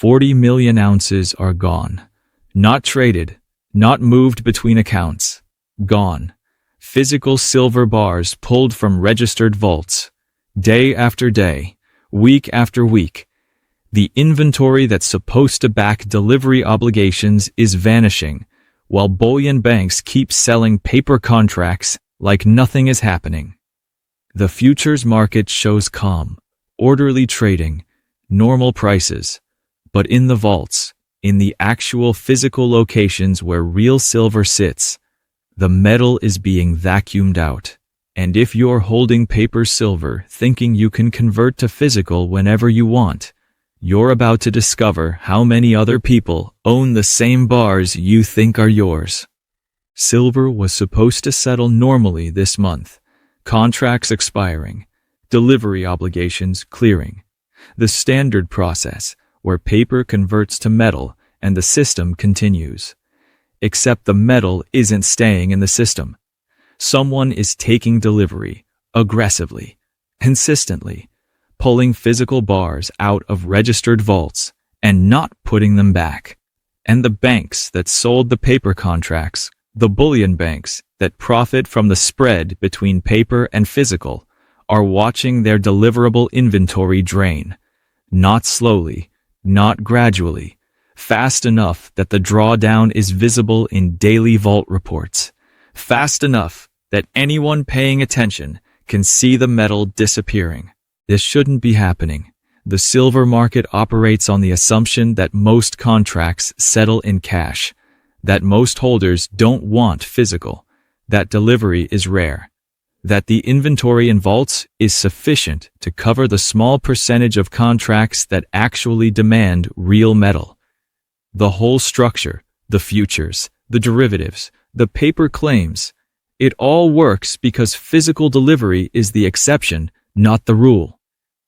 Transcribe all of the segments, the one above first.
40 million ounces are gone. Not traded, not moved between accounts. Gone. Physical silver bars pulled from registered vaults. Day after day, week after week. The inventory that's supposed to back delivery obligations is vanishing, while bullion banks keep selling paper contracts like nothing is happening. The futures market shows calm, orderly trading, normal prices. But in the vaults, in the actual physical locations where real silver sits, the metal is being vacuumed out. And if you're holding paper silver thinking you can convert to physical whenever you want, you're about to discover how many other people own the same bars you think are yours. Silver was supposed to settle normally this month, contracts expiring, delivery obligations clearing. The standard process, where paper converts to metal and the system continues. Except the metal isn't staying in the system. Someone is taking delivery, aggressively, consistently, pulling physical bars out of registered vaults and not putting them back. And the banks that sold the paper contracts, the bullion banks that profit from the spread between paper and physical, are watching their deliverable inventory drain. Not slowly, not gradually, fast enough that the drawdown is visible in daily vault reports, fast enough that anyone paying attention can see the metal disappearing. This shouldn't be happening. The silver market operates on the assumption that most contracts settle in cash, that most holders don't want physical, that delivery is rare, that the inventory in vaults is sufficient to cover the small percentage of contracts that actually demand real metal. The whole structure, the futures, the derivatives, the paper claims, it all works because physical delivery is the exception, not the rule.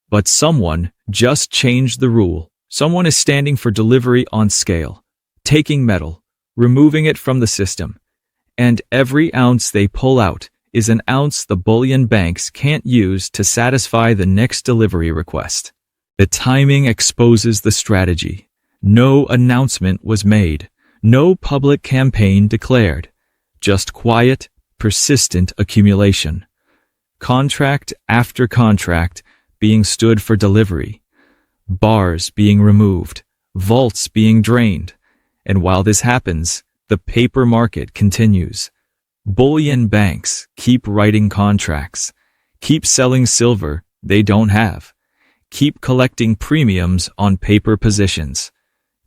But someone just changed the rule. Someone is standing for delivery on scale, taking metal, removing it from the system, and every ounce they pull out is an ounce the bullion banks can't use to satisfy the next delivery request. The timing exposes the strategy. No announcement was made, no public campaign declared, just quiet, persistent accumulation. Contract after contract being stood for delivery, bars being removed, vaults being drained, and while this happens, the paper market continues. Bullion banks keep writing contracts, keep selling silver they don't have, keep collecting premiums on paper positions,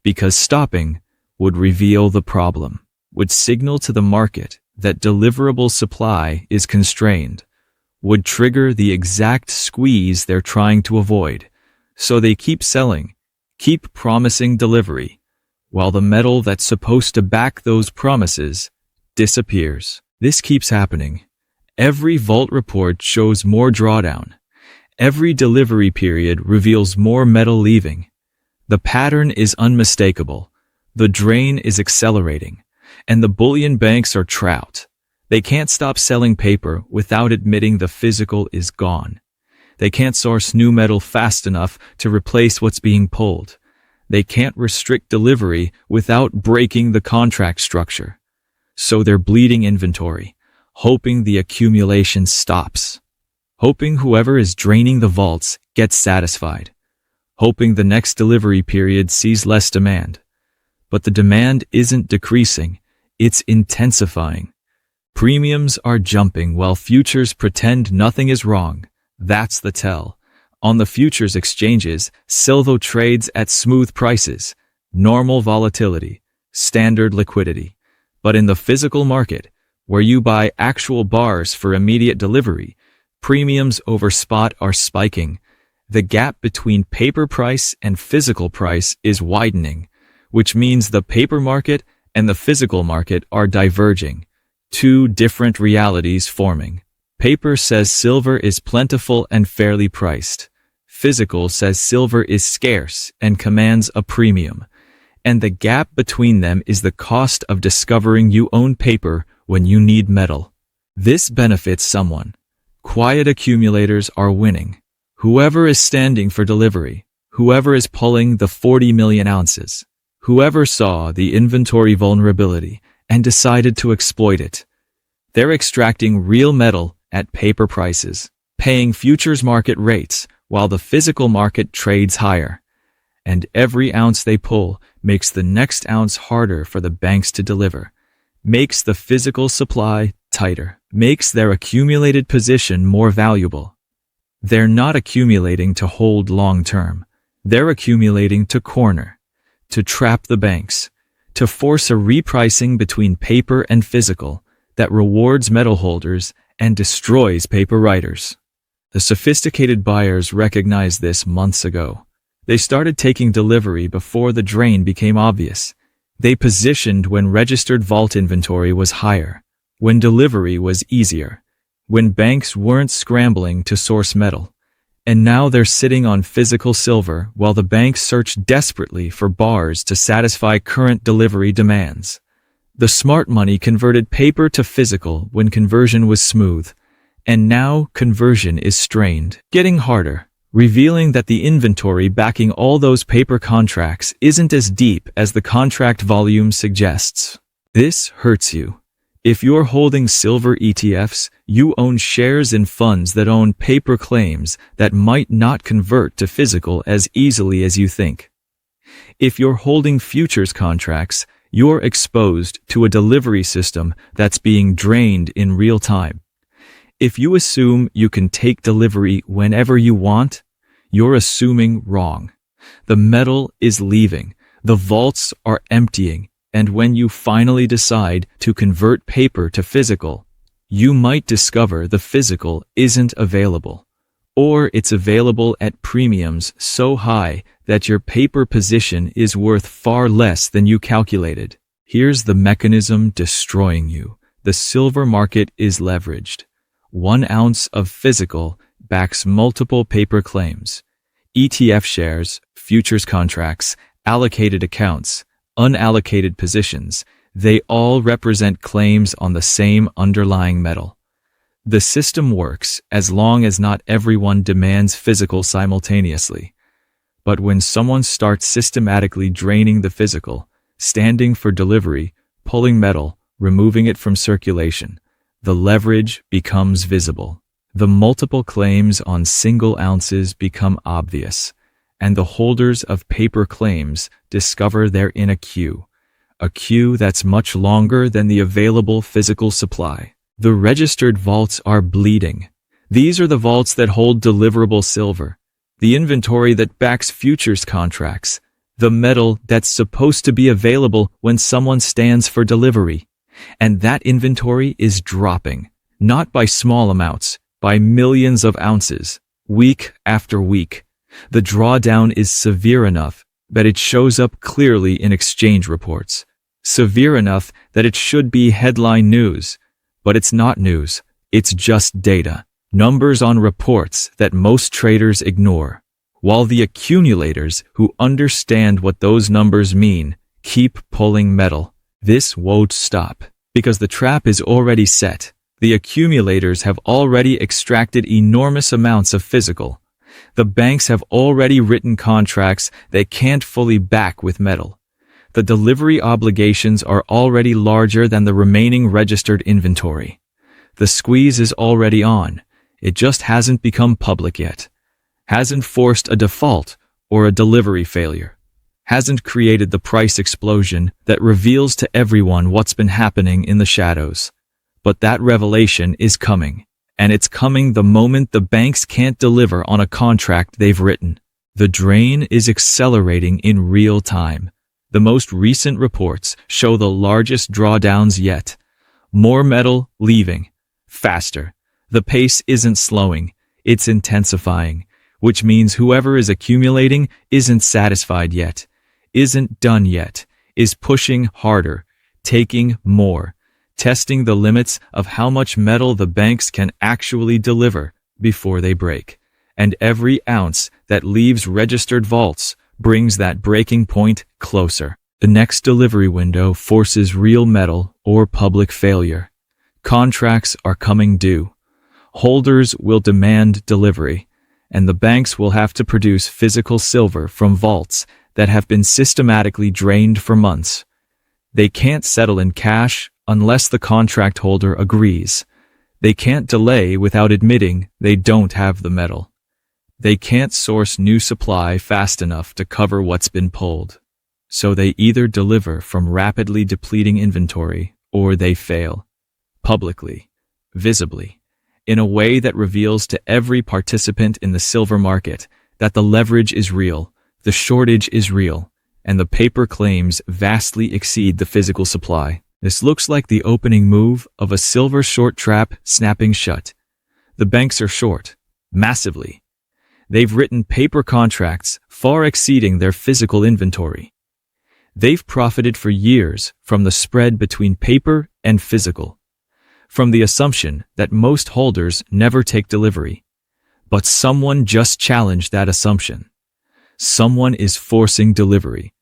because stopping would reveal the problem, would signal to the market that deliverable supply is constrained, would trigger the exact squeeze they're trying to avoid. So they keep selling, keep promising delivery, while the metal that's supposed to back those promises disappears. This keeps happening. Every vault report shows more drawdown. Every delivery period reveals more metal leaving. The pattern is unmistakable. The drain is accelerating, and the bullion banks are trapped. They can't stop selling paper without admitting the physical is gone. They can't source new metal fast enough to replace what's being pulled. They can't restrict delivery without breaking the contract structure. So they're bleeding inventory, hoping the accumulation stops, hoping whoever is draining the vaults gets satisfied, hoping the next delivery period sees less demand. But the demand isn't decreasing, it's intensifying. Premiums are jumping while futures pretend nothing is wrong. That's the tell. On the futures exchanges, silver trades at smooth prices, normal volatility, standard liquidity. But in the physical market, where you buy actual bars for immediate delivery, premiums over spot are spiking. The gap between paper price and physical price is widening, which means the paper market and the physical market are diverging. Two different realities forming. Paper says silver is plentiful and fairly priced. Physical says silver is scarce and commands a premium. And the gap between them is the cost of discovering you own paper when you need metal. This benefits someone. Quiet accumulators are winning. Whoever is standing for delivery, Whoever is pulling the 40 million ounces. Whoever saw the inventory vulnerability and decided to exploit it. They're extracting real metal at paper prices, paying futures market rates while the physical market trades higher. And every ounce they pull makes the next ounce harder for the banks to deliver, makes the physical supply tighter, makes their accumulated position more valuable. They're not accumulating to hold long-term. They're accumulating to corner, to trap the banks, to force a repricing between paper and physical that rewards metal holders and destroys paper writers. The sophisticated buyers recognized this months ago. They started taking delivery before the drain became obvious. They positioned when registered vault inventory was higher, when delivery was easier, when banks weren't scrambling to source metal. And now they're sitting on physical silver while the banks search desperately for bars to satisfy current delivery demands. The smart money converted paper to physical when conversion was smooth, and now conversion is strained, getting harder, revealing that the inventory backing all those paper contracts isn't as deep as the contract volume suggests. This hurts you. If you're holding silver ETFs, you own shares in funds that own paper claims that might not convert to physical as easily as you think. If you're holding futures contracts, you're exposed to a delivery system that's being drained in real time. If you assume you can take delivery whenever you want, you're assuming wrong. The metal is leaving. The vaults are emptying. And when you finally decide to convert paper to physical, you might discover the physical isn't available, or it's available at premiums so high that your paper position is worth far less than you calculated. Here's the mechanism destroying you. The silver market is leveraged. 1 ounce of physical backs multiple paper claims. ETF shares, futures contracts, allocated accounts, unallocated positions, they all represent claims on the same underlying metal. The system works as long as not everyone demands physical simultaneously. But when someone starts systematically draining the physical, standing for delivery, pulling metal, removing it from circulation, the leverage becomes visible. The multiple claims on single ounces become obvious, and the holders of paper claims discover they're in a queue that's much longer than the available physical supply. The registered vaults are bleeding. These are the vaults that hold deliverable silver, the inventory that backs futures contracts, the metal that's supposed to be available when someone stands for delivery. And that inventory is dropping, not by small amounts, by millions of ounces, week after week. The drawdown is severe enough that it shows up clearly in exchange reports, severe enough that it should be headline news. But it's not news, it's just data, numbers on reports that most traders ignore, while the accumulators who understand what those numbers mean keep pulling metal. This won't stop, because the trap is already set. The accumulators have already extracted enormous amounts of physical. The banks have already written contracts they can't fully back with metal. The delivery obligations are already larger than the remaining registered inventory. The squeeze is already on. It just hasn't become public yet. Hasn't forced a default or a delivery failure. Hasn't created the price explosion that reveals to everyone what's been happening in the shadows. But that revelation is coming. And it's coming the moment the banks can't deliver on a contract they've written. The drain is accelerating in real time. The most recent reports show the largest drawdowns yet. More metal leaving. Faster. The pace isn't slowing. It's intensifying. Which means whoever is accumulating isn't satisfied yet. Isn't done yet. Is pushing harder. Taking more. Testing the limits of how much metal the banks can actually deliver before they break. And every ounce that leaves registered vaults brings that breaking point closer. The next delivery window forces real metal or public failure. Contracts are coming due. Holders will demand delivery, and the banks will have to produce physical silver from vaults that have been systematically drained for months. They can't settle in cash unless the contract holder agrees. They can't delay without admitting they don't have the metal. They can't source new supply fast enough to cover what's been pulled. So they either deliver from rapidly depleting inventory or they fail. Publicly, visibly, in a way that reveals to every participant in the silver market that the leverage is real, the shortage is real, and the paper claims vastly exceed the physical supply. This looks like the opening move of a silver short trap snapping shut. The banks are short, massively. They've written paper contracts far exceeding their physical inventory. They've profited for years from the spread between paper and physical, from the assumption that most holders never take delivery. But someone just challenged that assumption. Someone is forcing delivery,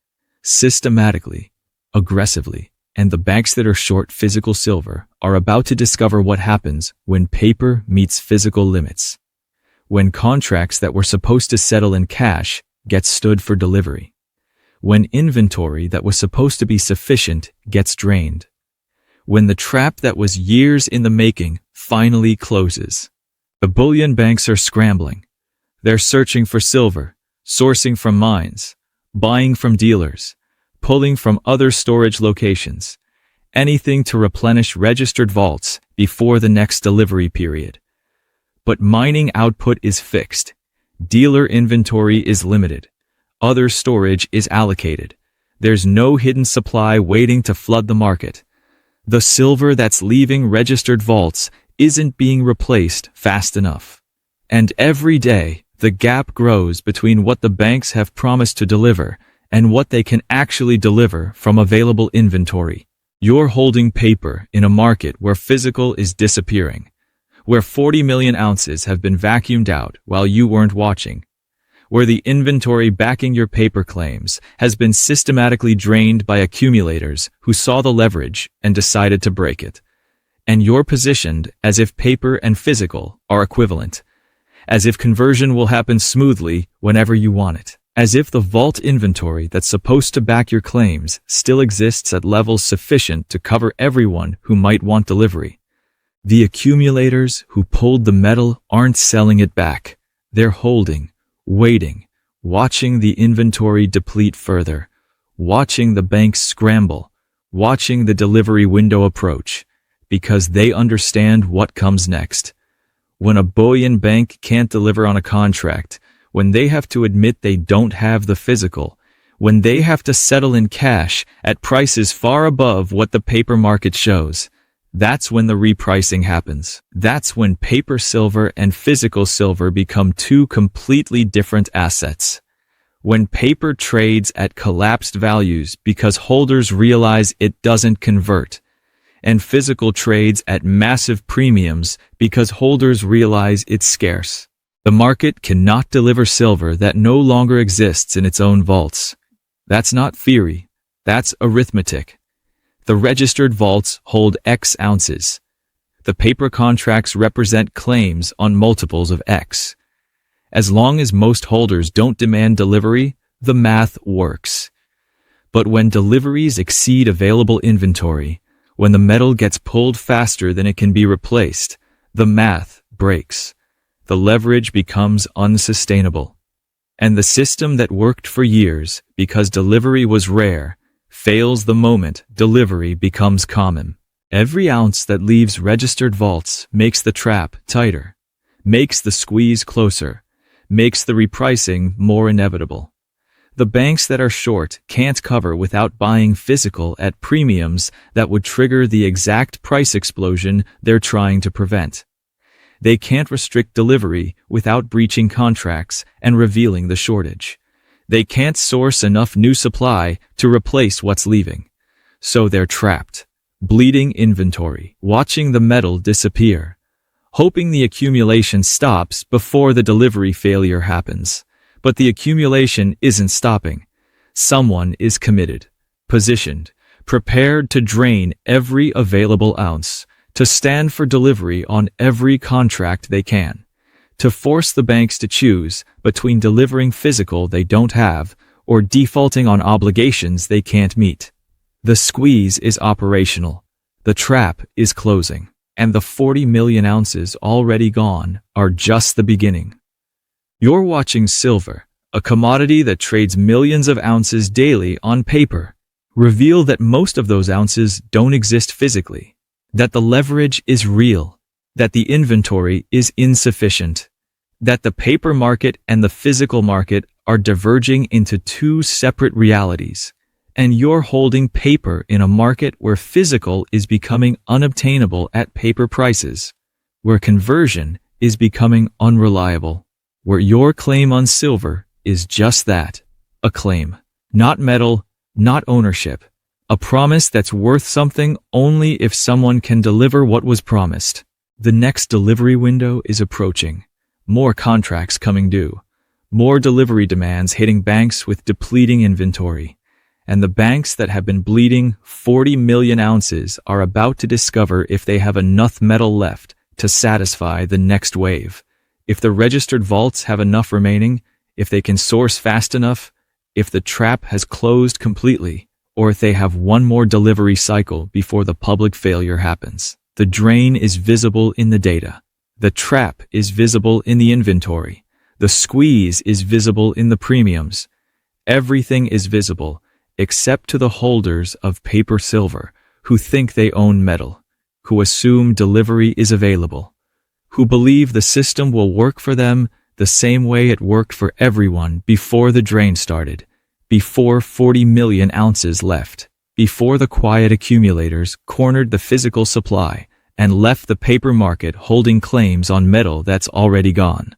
systematically, aggressively, and the banks that are short physical silver are about to discover what happens when paper meets physical limits. When contracts that were supposed to settle in cash get stood for delivery. When inventory that was supposed to be sufficient gets drained. When the trap that was years in the making finally closes. The bullion banks are scrambling. They're searching for silver, sourcing from mines, buying from dealers, pulling from other storage locations, anything to replenish registered vaults before the next delivery period. But mining output is fixed. Dealer inventory is limited. Other storage is allocated. There's no hidden supply waiting to flood the market. The silver that's leaving registered vaults isn't being replaced fast enough. And every day, the gap grows between what the banks have promised to deliver and what they can actually deliver from available inventory. You're holding paper in a market where physical is disappearing, where 40 million ounces have been vacuumed out while you weren't watching, where the inventory backing your paper claims has been systematically drained by accumulators who saw the leverage and decided to break it. And you're positioned as if paper and physical are equivalent, as if conversion will happen smoothly whenever you want it, as if the vault inventory that's supposed to back your claims still exists at levels sufficient to cover everyone who might want delivery. The accumulators who pulled the metal aren't selling it back. They're holding, waiting, watching the inventory deplete further, watching the banks scramble, watching the delivery window approach, because they understand what comes next. When a bullion bank can't deliver on a contract, when they have to admit they don't have the physical, when they have to settle in cash at prices far above what the paper market shows, that's when the repricing happens. That's when paper silver and physical silver become two completely different assets. When paper trades at collapsed values because holders realize it doesn't convert, and physical trades at massive premiums because holders realize it's scarce. The market cannot deliver silver that no longer exists in its own vaults. That's not theory. That's arithmetic. The registered vaults hold X ounces. The paper contracts represent claims on multiples of X. As long as most holders don't demand delivery, the math works. But when deliveries exceed available inventory, when the metal gets pulled faster than it can be replaced, the math breaks. The leverage becomes unsustainable. And the system that worked for years because delivery was rare fails the moment delivery becomes common. Every ounce that leaves registered vaults makes the trap tighter, makes the squeeze closer, makes the repricing more inevitable. The banks that are short can't cover without buying physical at premiums that would trigger the exact price explosion they're trying to prevent. They can't restrict delivery without breaching contracts and revealing the shortage. They can't source enough new supply to replace what's leaving. So they're trapped, bleeding inventory, watching the metal disappear, hoping the accumulation stops before the delivery failure happens. But the accumulation isn't stopping. Someone is committed, positioned, prepared to drain every available ounce, to stand for delivery on every contract they can, to force the banks to choose between delivering physical they don't have or defaulting on obligations they can't meet. The squeeze is operational. The trap is closing. And the 40 million ounces already gone are just the beginning. You're watching silver, a commodity that trades millions of ounces daily on paper, reveal that most of those ounces don't exist physically, that the leverage is real, that the inventory is insufficient, that the paper market and the physical market are diverging into two separate realities, and you're holding paper in a market where physical is becoming unobtainable at paper prices, where conversion is becoming unreliable, where your claim on silver is just that, a claim, not metal, not ownership, a promise that's worth something only if someone can deliver what was promised. The next delivery window is approaching, more contracts coming due, more delivery demands hitting banks with depleting inventory. And the banks that have been bleeding 40 million ounces are about to discover if they have enough metal left to satisfy the next wave. If the registered vaults have enough remaining, if they can source fast enough, if the trap has closed completely, or if they have one more delivery cycle before the public failure happens. The drain is visible in the data. The trap is visible in the inventory. The squeeze is visible in the premiums. Everything is visible, except to the holders of paper silver, who think they own metal, who assume delivery is available, who believe the system will work for them the same way it worked for everyone before the drain started, before 40 million ounces left, before the quiet accumulators cornered the physical supply and left the paper market holding claims on metal that's already gone.